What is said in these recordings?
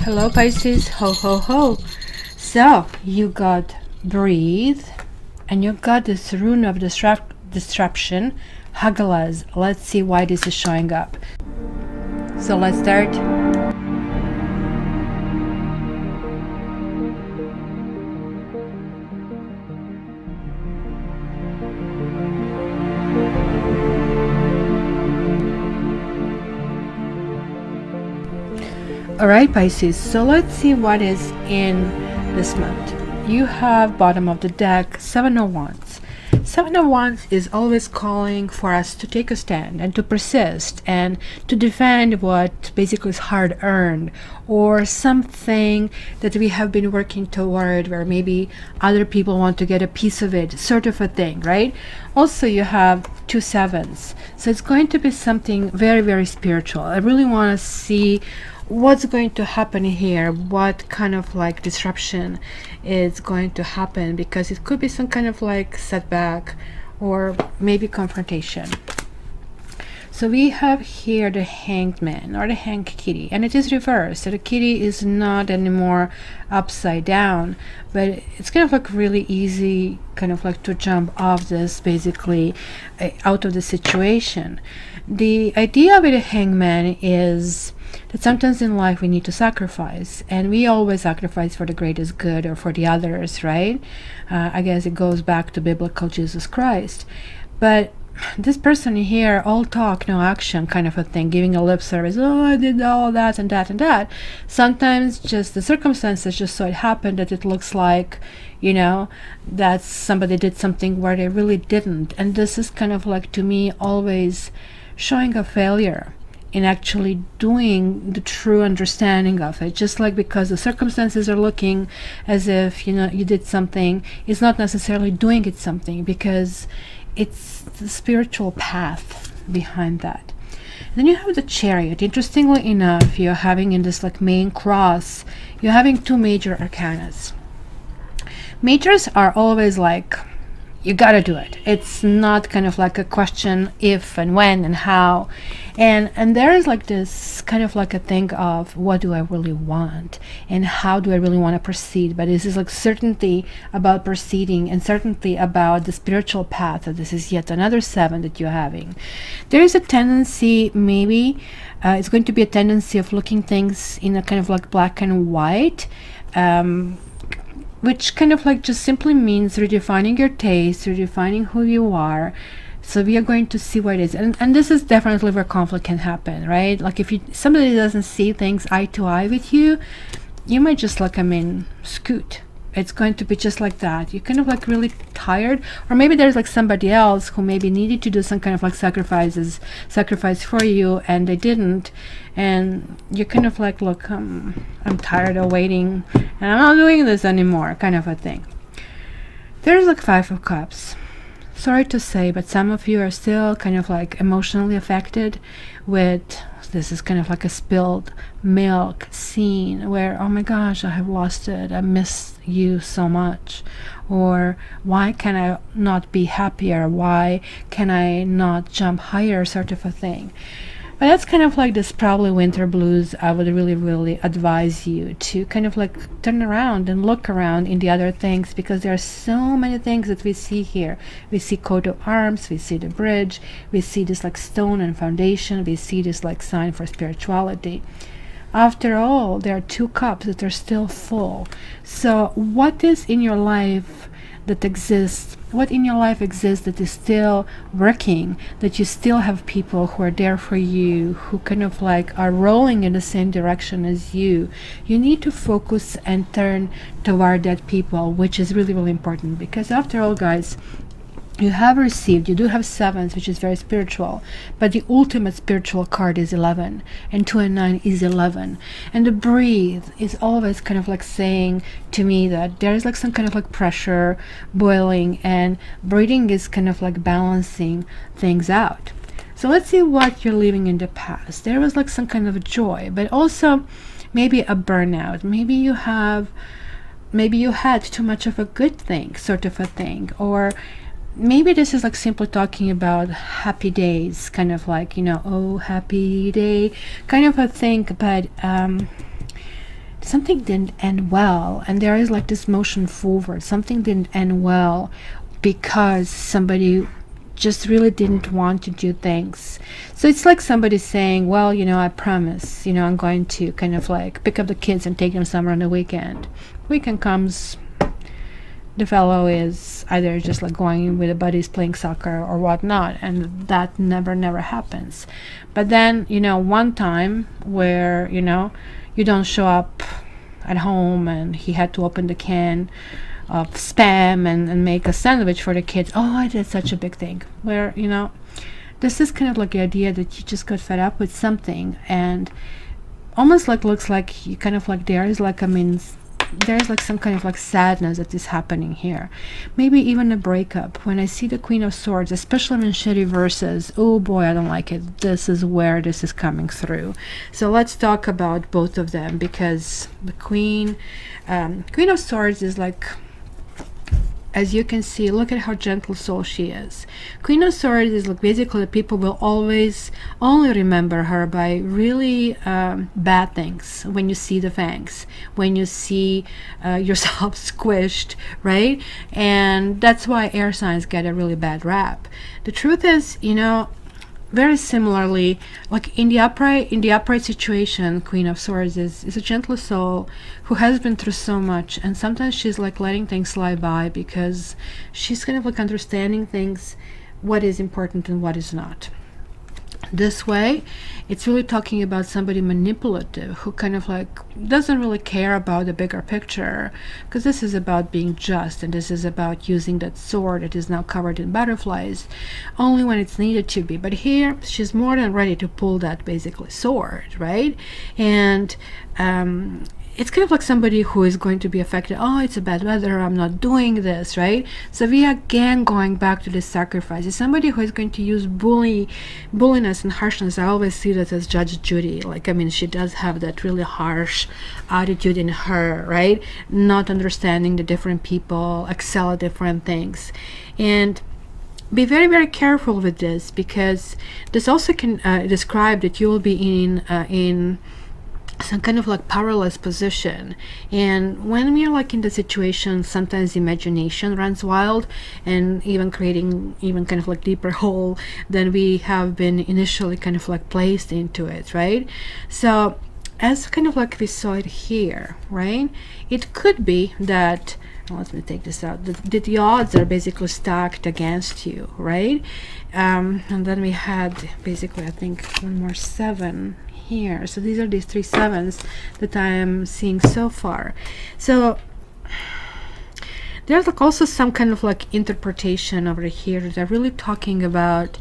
Hello Pisces, ho ho ho. So you got breathe and you got this rune of disruption, Hagalaz. Let's see why this is showing up. So let's start. Alright Pisces, so let's see what is in this month. You have bottom of the deck, Seven of Wands. Seven of Wands is always calling for us to take a stand and to persist and to defend what basically is hard earned or something that we have been working toward where maybe other people want to get a piece of it, sort of a thing, right? Also you have two sevens, so it's going to be something very, very spiritual. I really want to see what's going to happen here, what kind of like disruption is going to happen, because it could be some kind of like setback or maybe confrontation. So we have here the Hanged Man or the Hanged Kitty, and it is reversed. So the kitty is not anymore upside down, but it's kind of like really easy kind of like to jump off this, basically out of the situation. The idea with the Hangman is that sometimes in life we need to sacrifice, and we always sacrifice for the greatest good or for the others, right? I guess it goes back to biblical Jesus Christ. But this person here, all talk no action kind of a thing, giving a lip service, oh I did all that and that and that. Sometimes just the circumstances just so it happened that it looks like, you know, that somebody did something where they really didn't. And this is kind of like, to me, always showing a failure in actually doing the true understanding of it. Just like because the circumstances are looking as if, you know, you did something, it's not necessarily doing it something, because it's the spiritual path behind that. And then you have the Chariot. Interestingly enough, you're having in this like main cross, you're having two major arcanas. Majors are always like, you gotta do it. It's not kind of like a question if and when and how. And there is like this kind of like a thing of what do I really want and how do I really want to proceed. But this is like certainty about proceeding and certainty about the spiritual path. So this is yet another seven that you're having. There is a tendency, maybe it's going to be a tendency of looking things in a kind of like black and white, which kind of like just simply means redefining your taste, redefining who you are. So we are going to see what it is, and this is definitely where conflict can happen, right? Like if somebody doesn't see things eye to eye with you, you might just like, I mean, scoot. It's going to be just like that. You're kind of like really tired, or maybe there's like somebody else who maybe needed to do some kind of like sacrifice for you and they didn't, and you're kind of like, look, I'm tired of waiting and I'm not doing this anymore, kind of a thing. There's like Five of Cups. Sorry to say, but some of you are still kind of like emotionally affected with, this is kind of like a spilled milk scene where, oh my gosh, I have lost it, I miss you so much, or why can I not be happier, why can I not jump higher, sort of a thing. But that's kind of like this probably winter blues. I would really advise you to kind of like turn around and look around in the other things, because there are so many things that we see here. We see coat of arms, we see the bridge, we see this like stone and foundation, we see this like sign for spirituality. After all, there are two cups that are still full. So what is in your life that exists, what in your life exists that is still working, that you still have people who are there for you, who kind of like are rolling in the same direction as you. You need to focus and turn toward that people, which is really important, because after all, guys, you have received, you do have sevens, which is very spiritual, but the ultimate spiritual card is 11, and 2 and 9 is 11. And the breathe is always kind of like saying to me that there is like some kind of like pressure boiling, and breathing is kind of like balancing things out. So let's see what you're leaving in the past. There was like some kind of joy, but also maybe a burnout. Maybe you had too much of a good thing, sort of a thing, or maybe this is like simply talking about happy days, kind of like, you know, oh happy day kind of a thing. But something didn't end well, and there is like this motion forward. Something didn't end well because somebody just really didn't want to do things. So it's like somebody saying, well, you know, I promise, you know, I'm going to kind of like pick up the kids and take them somewhere on the weekend. Weekend comes, the fellow is either just like going with the buddies playing soccer or whatnot, and that never happens. But then, you know, one time where, you know, you don't show up at home and he had to open the can of spam and make a sandwich for the kids. Oh, I did such a big thing. Where, you know, this is kind of like the idea that you just got fed up with something, and almost like looks like you kind of like there's like, I mean, there's like some kind of like sadness that is happening here. Maybe even a breakup. When I see the Queen of Swords, especially when she reverses, oh boy, I don't like it. This is where this is coming through. So let's talk about both of them, because the Queen of Swords is like, as you can see, look at how gentle soul she is. Queen of Swords is like basically people will always only remember her by really bad things. When you see the fangs, when you see yourself squished, right? And that's why air signs get a really bad rap. The truth is, you know, very similarly, like in the upright situation, Queen of Swords is a gentle soul who has been through so much, and sometimes she's like letting things slide by because she's kind of like understanding things, what is important and what is not. This way, it's really talking about somebody manipulative who kind of like doesn't really care about the bigger picture, because this is about being just, and this is about using that sword that is now covered in butterflies only when it's needed to be. But here she's more than ready to pull that basically sword, right? And it's kind of like somebody who is going to be affected. Oh, it's a bad weather, I'm not doing this, right? So we are again going back to this sacrifice. It's somebody who is going to use bulliness and harshness. I always see that as Judge Judy. Like, I mean, she does have that really harsh attitude in her, right? Not understanding the different people, excel at different things. And be very careful with this, because this also can describe that you will be in some kind of like powerless position. And when we are like in the situation, sometimes imagination runs wild, and even creating even kind of like deeper hole than we have been initially kind of like placed into it, right? So as kind of like we saw it here, right, it could be that, let me take this out, that the odds are basically stacked against you, right? And then we had basically, I think, one more 7 here. So these are these 3 sevens that I am seeing so far. So there's like also some kind of like interpretation over here that are really talking about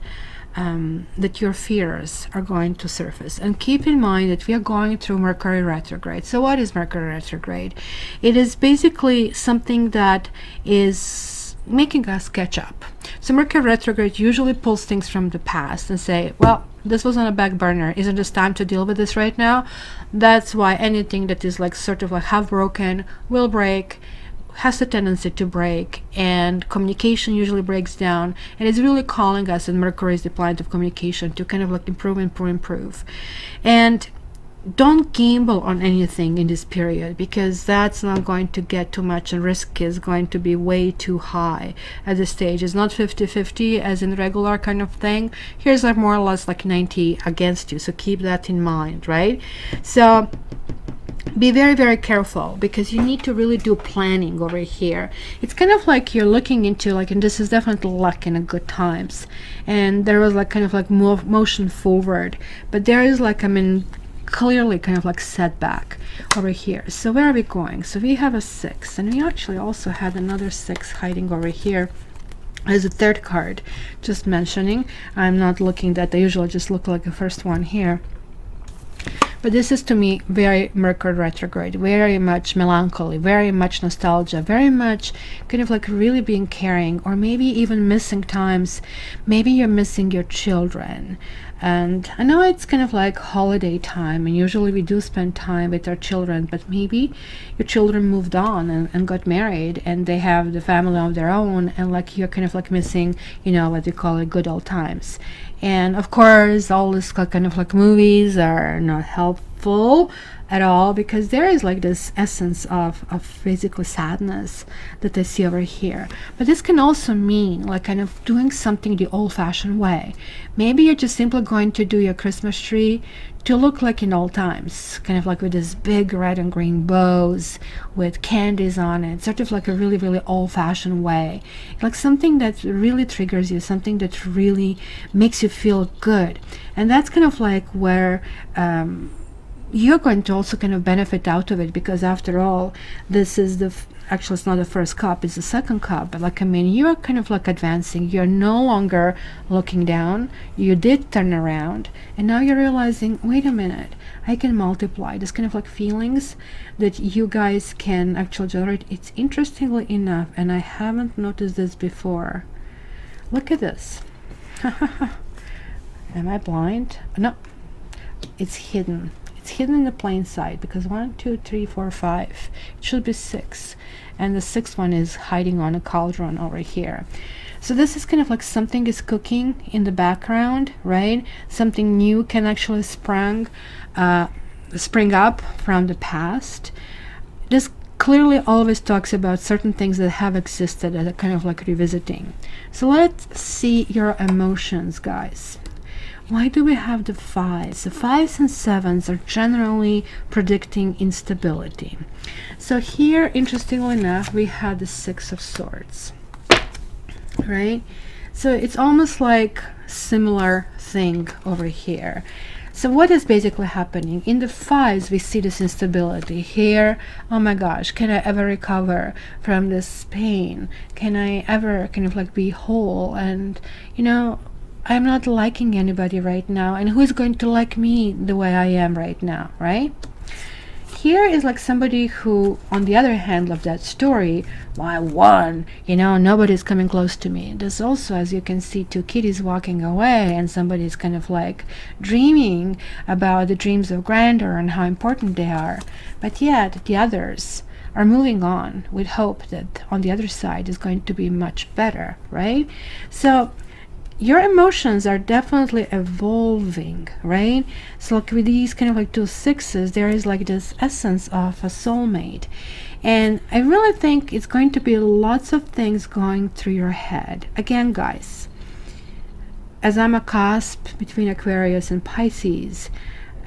that your fears are going to surface. And keep in mind that we are going through Mercury retrograde. So what is Mercury retrograde? It is basically something that is making us catch up. So Mercury retrograde usually pulls things from the past and say, well, this was on a back burner. Isn't this time to deal with this right now? That's why anything that is like sort of like half broken will break, has a tendency to break, and communication usually breaks down. And it's really calling us, and Mercury is the planet of communication, to kind of like improve. And don't gamble on anything in this period, because that's not going to get too much, and risk is going to be way too high at this stage. It's not 50-50 as in regular kind of thing. Here's like more or less like 90 against you, so keep that in mind, right? So be very careful, because you need to really do planning over here. It's kind of like you're looking into like, and this is definitely luck in a good times, and there was like kind of like motion forward, but there is like, I mean, clearly kind of like setback over here. So where are we going? So we have a 6, and we actually also had another 6 hiding over here as a 3rd card. Just mentioning, I'm not looking that, I usually just look like the first one here. But this is to me very Mercury retrograde, very much melancholy, very much nostalgia, very much kind of like really being caring, or maybe even missing times. Maybe you're missing your children. And I know it's kind of like holiday time, and usually we do spend time with our children, but maybe your children moved on and got married, and they have the family of their own, and like you're kind of like missing, you know, what they call it, good old times. And of course, all this kind of like movies are not helpful full at all, because there is like this essence of basically sadness that I see over here. But this can also mean like kind of doing something the old-fashioned way. Maybe you're just simply going to do your Christmas tree to look like in old times, kind of like with this big red and green bows with candies on it, sort of like a really, really old-fashioned way, like something that really triggers you, something that really makes you feel good. And that's kind of like where you're going to also kind of benefit out of it, because after all, this is the actually it's not the first cup, it's the second cup. But like, I mean, you're kind of like advancing, you're no longer looking down, you did turn around, and now you're realizing, wait a minute, I can multiply. This kind of like feelings that you guys can actually generate. It's interestingly enough, and I haven't noticed this before, look at this. Am I blind? No, it's hidden. It's hidden in the plain sight, because 1, 2, 3, 4, 5, it should be 6, and the 6th one is hiding on a cauldron over here. So this is kind of like something is cooking in the background, right? Something new can actually spring up from the past. This clearly always talks about certain things that have existed that are kind of like revisiting. So let's see your emotions, guys. Why do we have the 5s? The 5s and 7s are generally predicting instability. So here, interestingly enough, we had the 6 of Swords, right? So it's almost like similar thing over here. So what is basically happening? In the 5s, we see this instability. Here, oh my gosh, can I ever recover from this pain? Can I ever kind of like be whole? And, you know, I'm not liking anybody right now, and who is going to like me the way I am right now, right? Here is like somebody who, on the other hand of that story, well, I won, you know, nobody's coming close to me. There's also, as you can see, 2 kitties walking away, and somebody's kind of like dreaming about the dreams of grandeur and how important they are. But yet the others are moving on with hope that on the other side is going to be much better, right? So your emotions are definitely evolving, right? So like with these kind of like 2 6s, there is like this essence of a soulmate, and I really think it's going to be lots of things going through your head. Again, guys, as I'm a cusp between Aquarius and Pisces,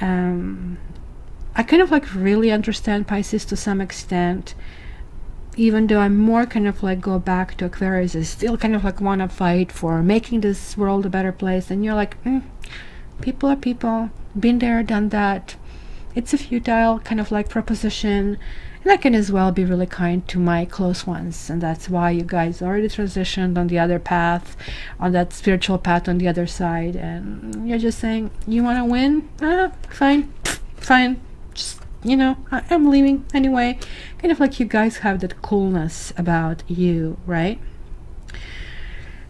I kind of like really understand Pisces to some extent. Even though I'm more kind of like go back to Aquarius, I still kind of like want to fight for making this world a better place. And you're like, people are people, been there, done that. It's a futile kind of like proposition, and I can as well be really kind to my close ones. And that's why you guys already transitioned on the other path, on that spiritual path on the other side, and you're just saying, you want to win? Fine, fine, just, you know, I'm leaving anyway. Kind of like you guys have that coolness about you, right?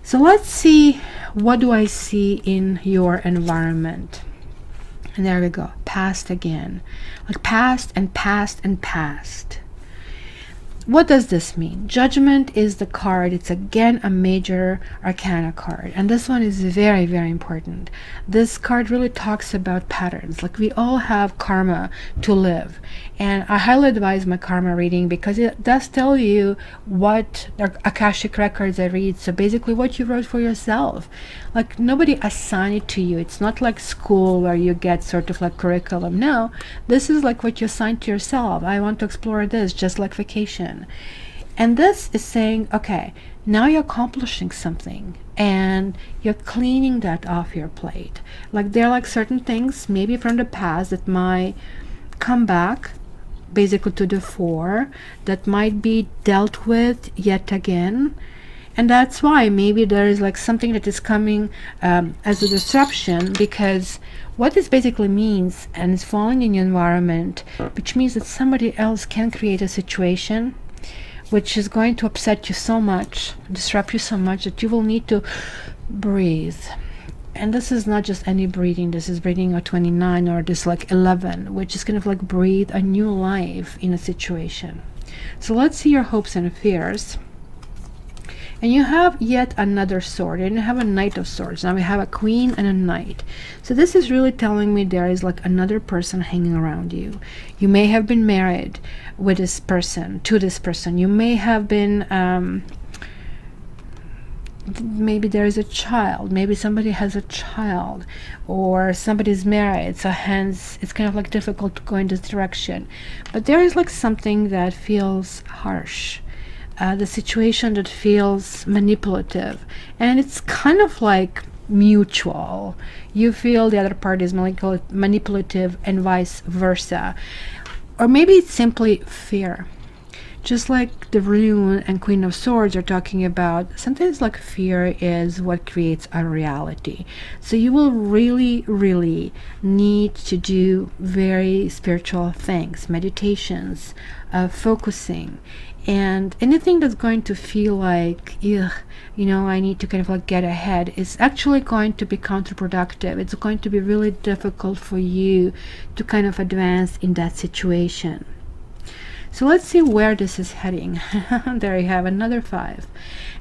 So let's see, what do I see in your environment? And there we go, past again, like past and past and past. What does this mean? Judgment is the card. It's again a major arcana card, and this one is very, very important. This card really talks about patterns. Like, we all have karma to live, and I highly advise my karma reading, because it does tell you what Akashic records I read. So basically what you wrote for yourself. Like, nobody assigned it to you. It's not like school where you get sort of like curriculum. No, this is like what you assigned to yourself. I want to explore this, just like vacation. And this is saying, okay, now you're accomplishing something and you're cleaning that off your plate. Like, there are like certain things maybe from the past that might come back basically to the fore, that might be dealt with yet again. And that's why maybe there is like something that is coming as a disruption, because what this basically means, and it's falling in your environment, which means that somebody else can create a situation which is going to upset you so much, disrupt you so much, that you will need to breathe. And this is not just any breathing, this is breathing a 29 or this like 11, which is kind of like breathe a new life in a situation. So let's see your hopes and fears. And you have yet another sword, and you have a Knight of Swords. Now we have a Queen and a Knight. So this is really telling me there is like another person hanging around you. You may have been married with this person, to this person. You may have been maybe there is a child, maybe somebody has a child, or somebody's married, so hence it's kind of like difficult to go in this direction. But there is like something that feels harsh, the situation that feels manipulative, and it's kind of like mutual. You feel the other party is manipulative and vice versa, or maybe it's simply fear. Just like the Rune and Queen of Swords are talking about, sometimes like fear is what creates a reality. So you will really, really need to do very spiritual things, meditations, focusing, and anything that's going to feel like, ugh, you know, I need to kind of like get ahead, is actually going to be counterproductive. It's going to be really difficult for you to kind of advance in that situation. So let's see where this is heading. There you have another 5,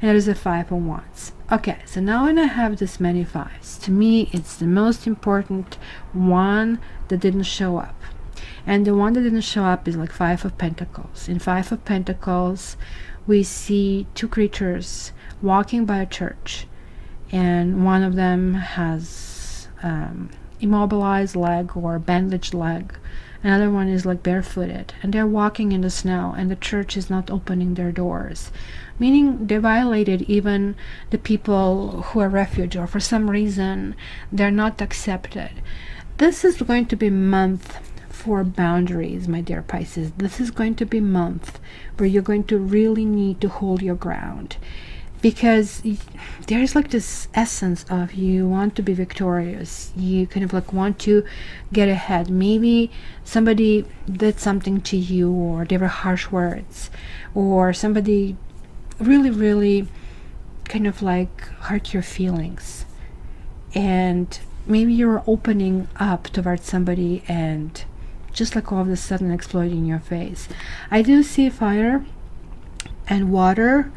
and there's a 5 of Wands. Okay, so now when I have this many 5s, to me it's the most important one that didn't show up. And the one that didn't show up is like 5 of Pentacles. In 5 of Pentacles, we see 2 creatures walking by a church, and one of them has immobilized leg or bandaged leg. Another one is like barefooted, and they're walking in the snow, and the church is not opening their doors, meaning they violated even the people who are refugees, or for some reason they're not accepted. This is going to be month for boundaries, my dear Pisces. This is going to be month where you're going to really need to hold your ground, because there's like this essence of you want to be victorious. You kind of like want to get ahead. Maybe somebody did something to you, or there were harsh words, or somebody really, really kind of like hurt your feelings, and maybe you're opening up towards somebody, and just like all of a sudden explode in your face. I do see fire and water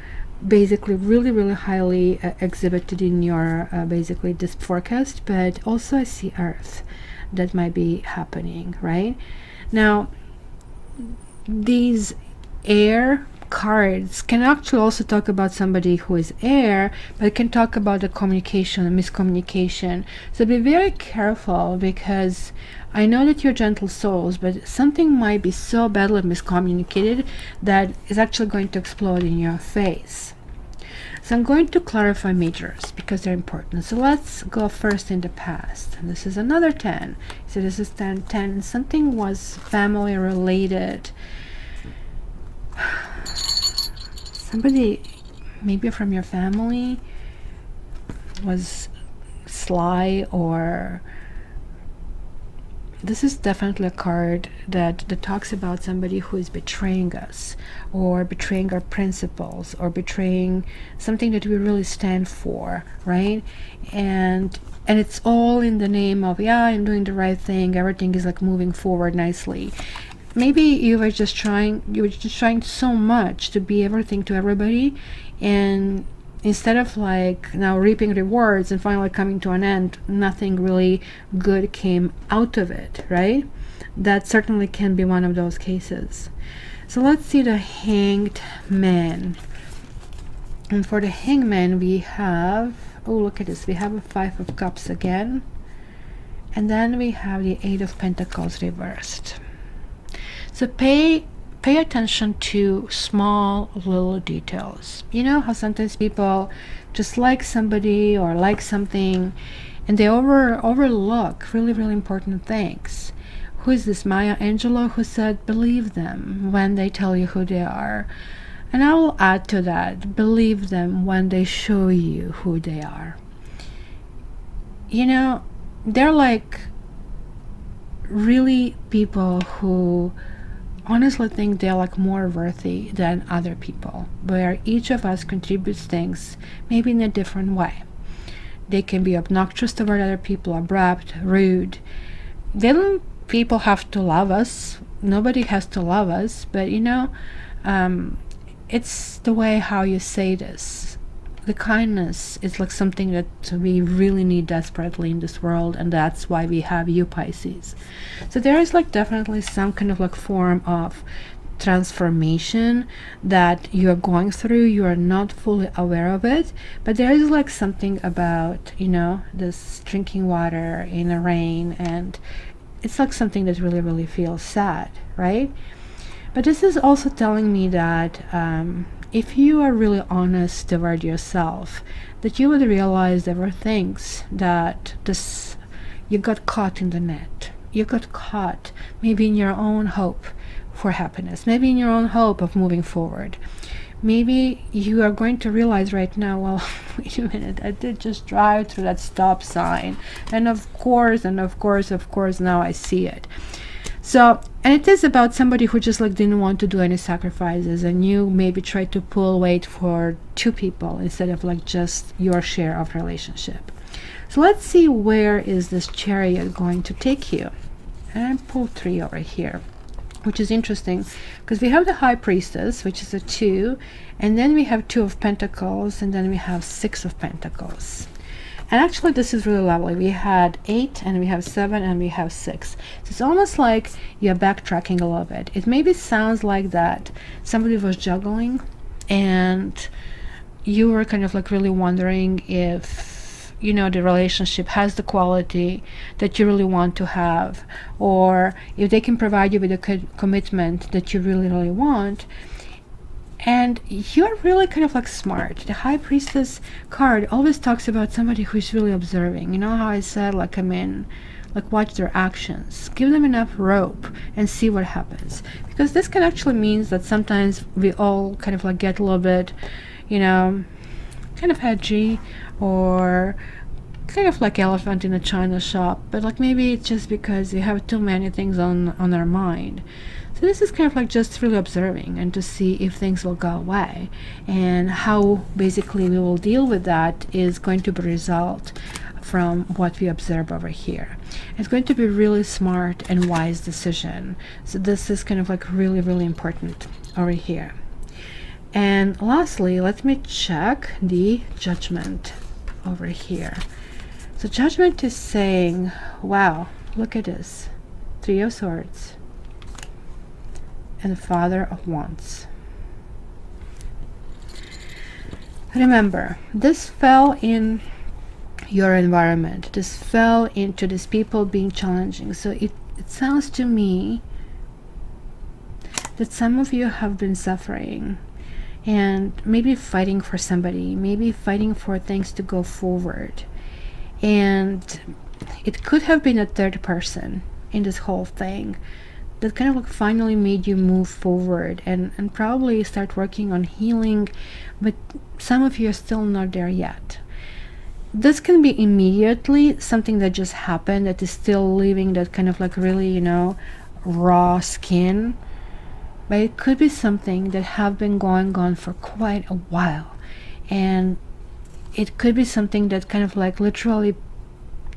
basically really, really highly exhibited in your basically this forecast, but also I see earth that might be happening right now. These air cards can actually also talk about somebody who is air, but it can talk about the communication and miscommunication. So be very careful, because I know that you're gentle souls, but something might be so badly miscommunicated that is actually going to explode in your face. So I'm going to clarify majors because they're important. So let's go first in the past. And this is another 10. So this is 10. Something was family related. Somebody maybe from your family was sly, or this is definitely a card that talks about somebody who is betraying us, or betraying our principles, or betraying something that we really stand for, right? And it's all in the name of, yeah, I'm doing the right thing, everything is like moving forward nicely. Maybe you were just trying so much to be everything to everybody, and instead of like now reaping rewards and finally coming to an end, nothing really good came out of it, right? That certainly can be one of those cases. So let's see the Hanged Man. And for the Hangman we have, oh look at this, we have a 5 of Cups again, and then we have the 8 of Pentacles reversed. So pay attention to small little details. You know how sometimes people just like somebody or like something, and they overlook really, really important things. Who is this? Maya Angelou, who said, believe them when they tell you who they are. And I will add to that, believe them when they show you who they are. You know, they're like really people who honestly think they're like more worthy than other people, where each of us contributes things maybe in a different way. They can be obnoxious toward other people, abrupt, rude. People have to love us. Nobody has to love us, but you know, it's the way how you say this the kindness is like something that we really need desperately in this world, and that's why we have you, Pisces. So there is like definitely some kind of like form of transformation that you're going through. You are not fully aware of it, but there is like something about, you know, this drinking water in the rain, and it's like something that really, really feels sad, right? But this is also telling me that if you are really honest toward yourself, that you would realize there were things that you got caught in the net. You got caught maybe in your own hope for happiness, maybe in your own hope of moving forward. Maybe you are going to realize right now, well, wait a minute, I did just drive through that stop sign, and of course, now I see it. So, and it is about somebody who just like didn't want to do any sacrifices, and you maybe tried to pull weight for two people instead of like just your share of relationship. So let's see, where is this Chariot going to take you? And I pull 3 over here, which is interesting because we have the High Priestess, which is a 2, and then we have 2 of Pentacles, and then we have 6 of Pentacles. And actually this is really lovely. We had 8, and we have 7, and we have 6. So it's almost like you're backtracking a little bit. It maybe sounds like that somebody was juggling, and you were kind of like really wondering if, you know, the relationship has the quality that you really want to have, or if they can provide you with a commitment that you really, really want. And you're really kind of like smart. The High Priestess card always talks about somebody who's really observing. You know how I said, like, I mean, like, watch their actions, give them enough rope and see what happens. Because this can actually means that sometimes we all kind of like get a little bit, you know, kind of edgy, or kind of like elephant in a china shop, but like maybe it's just because you have too many things on our mind. So this is kind of like just really observing and to see if things will go away, and how basically we will deal with that is going to be result from what we observe over here. It's going to be really smart and wise decision. So this is kind of like really, really important over here. And lastly, let me check the Judgment over here. So Judgment is saying, wow, look at this. 3 of Swords and the Father of Wands. Remember, this fell in your environment. This fell into these people being challenging. So it sounds to me that some of you have been suffering and maybe fighting for somebody, maybe fighting for things to go forward. And it could have been a third person in this whole thing that kind of like finally made you move forward and probably start working on healing, but some of you are still not there yet. This can be immediately something that just happened that is still leaving that kind of like really, you know, raw skin, but it could be something that have been going on for quite a while, and it could be something that kind of like literally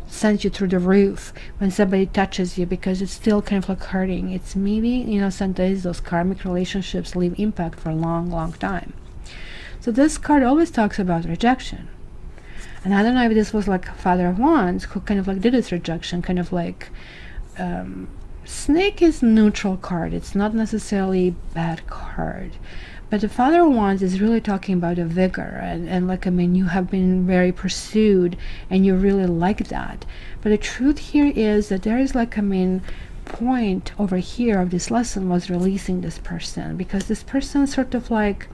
sends you through the roof when somebody touches you, because it's still kind of like hurting. It's maybe, you know, sometimes those karmic relationships leave impact for a long, long time. So this card always talks about rejection. And I don't know if this was like Father of Wands who kind of like did this rejection, kind of like Snake is neutral card. It's not necessarily bad card. But the Father of Wands is really talking about a vigor, and like, I mean, you have been very pursued and you really like that. But the truth here is that there is like, I mean, point over here of this lesson was releasing this person, because this person sort of like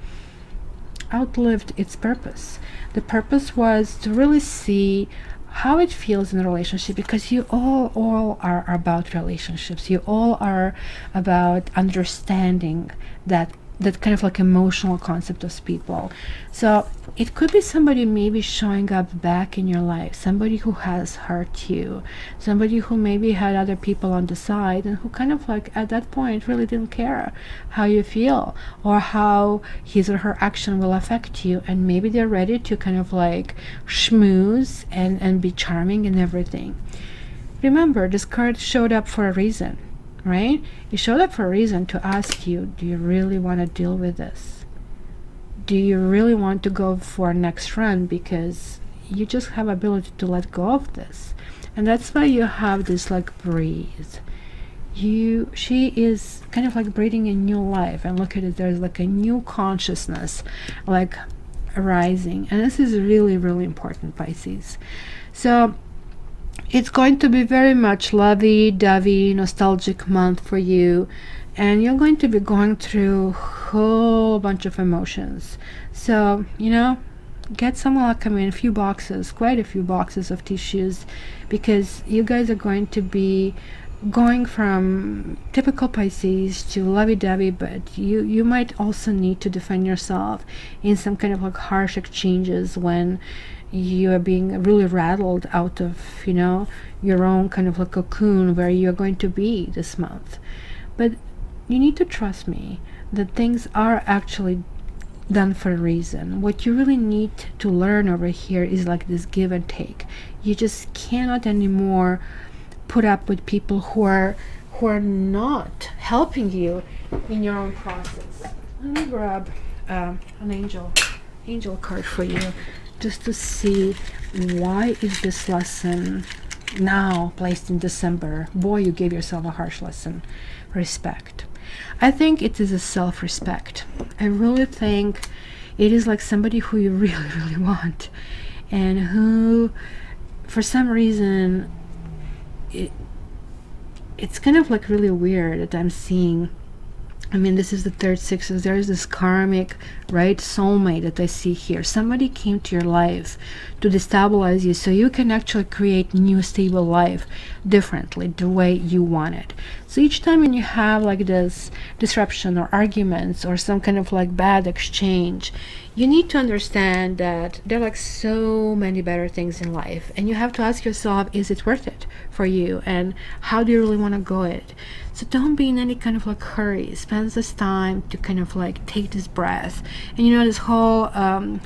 outlived its purpose. The purpose was to really see how it feels in a relationship, because you all are about relationships. You all are about understanding that kind of like emotional concept of people. So it could be somebody maybe showing up back in your life, somebody who has hurt you, somebody who maybe had other people on the side and who kind of like at that point really didn't care how you feel or how his or her action will affect you, and maybe they're ready to kind of like schmooze and be charming and everything. Remember, this card showed up for a reason, right? It showed up for a reason to ask you, do you really want to deal with this? do you really want to go for next run, because you just have ability to let go of this. And that's why you have this like breathe. She is kind of like breathing a new life, and look at it, there's like a new consciousness like arising, and this is really, really important, Pisces. So it's going to be very much lovey-dovey, nostalgic month for you, and you're going to be going through a whole bunch of emotions. So, you know, get some like, I mean, a few boxes, quite a few boxes of tissues, because you guys are going to be going from typical Pisces to lovey-dovey, but you might also need to defend yourself in some kind of like harsh exchanges when you are being really rattled out of, you know, your own kind of like cocoon where you're going to be this month. But you need to trust me that things are actually done for a reason. What you really need to learn over here is like this give and take. You just cannot anymore put up with people who are not helping you in your own process. Let me grab an angel card for you, just to see why is this lesson now placed in December. Boy, you gave yourself a harsh lesson. Respect. I think it is a self-respect. I really think it is like somebody who you really, really want, and who for some reason it's kind of like really weird that I'm seeing. I mean, this is the third six. There is this karmic, right, soulmate that I see here. Somebody came to your life to destabilize you so you can actually create new stable life differently, the way you want it. So each time when you have like this disruption or arguments or some kind of like bad exchange, you need to understand that there are like so many better things in life, and you have to ask yourself, is it worth it for you, and how do you really want to go it? So don't be in any kind of like hurry. Spend this time to kind of like take this breath. And you know, this whole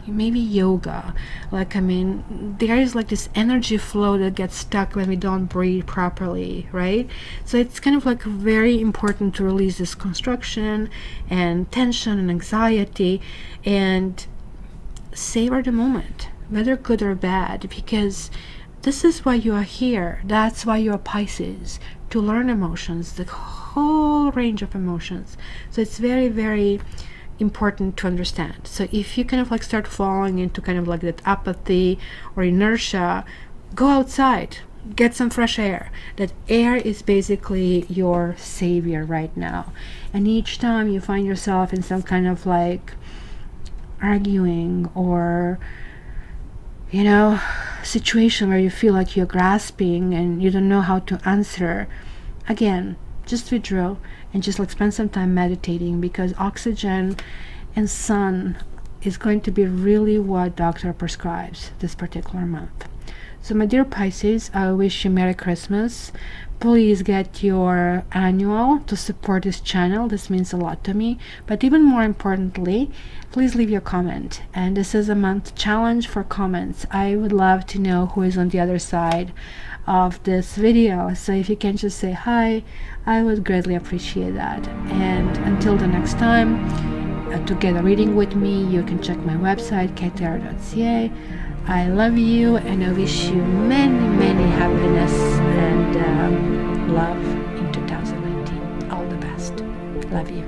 maybe yoga, like, I mean, there is like this energy flow that gets stuck when we don't breathe properly, right? So it's kind of like very important to release this construction and tension and anxiety, and savor the moment, whether good or bad, because this is why you are here. That's why you are Pisces, to learn emotions, the whole range of emotions. So it's very, very important to understand. So if you kind of like start falling into kind of like that apathy or inertia, go outside, get some fresh air. That air is basically your savior right now. And each time you find yourself in some kind of like arguing or, you know, situation where you feel like you're grasping and you don't know how to answer, again, just withdraw and just like spend some time meditating, because oxygen and sun is going to be really what doctor prescribes this particular month. So my dear Pisces, I wish you Merry Christmas. Please get your annual to support this channel. This means a lot to me. But even more importantly, please leave your comment. And this is a month challenge for comments. I would love to know who is on the other side of this video. So if you can just say hi, I would greatly appreciate that. And until the next time, to get a reading with me, you can check my website, ktarot.ca. I love you, and I wish you many, many happiness and love in 2019. All the best. Love you.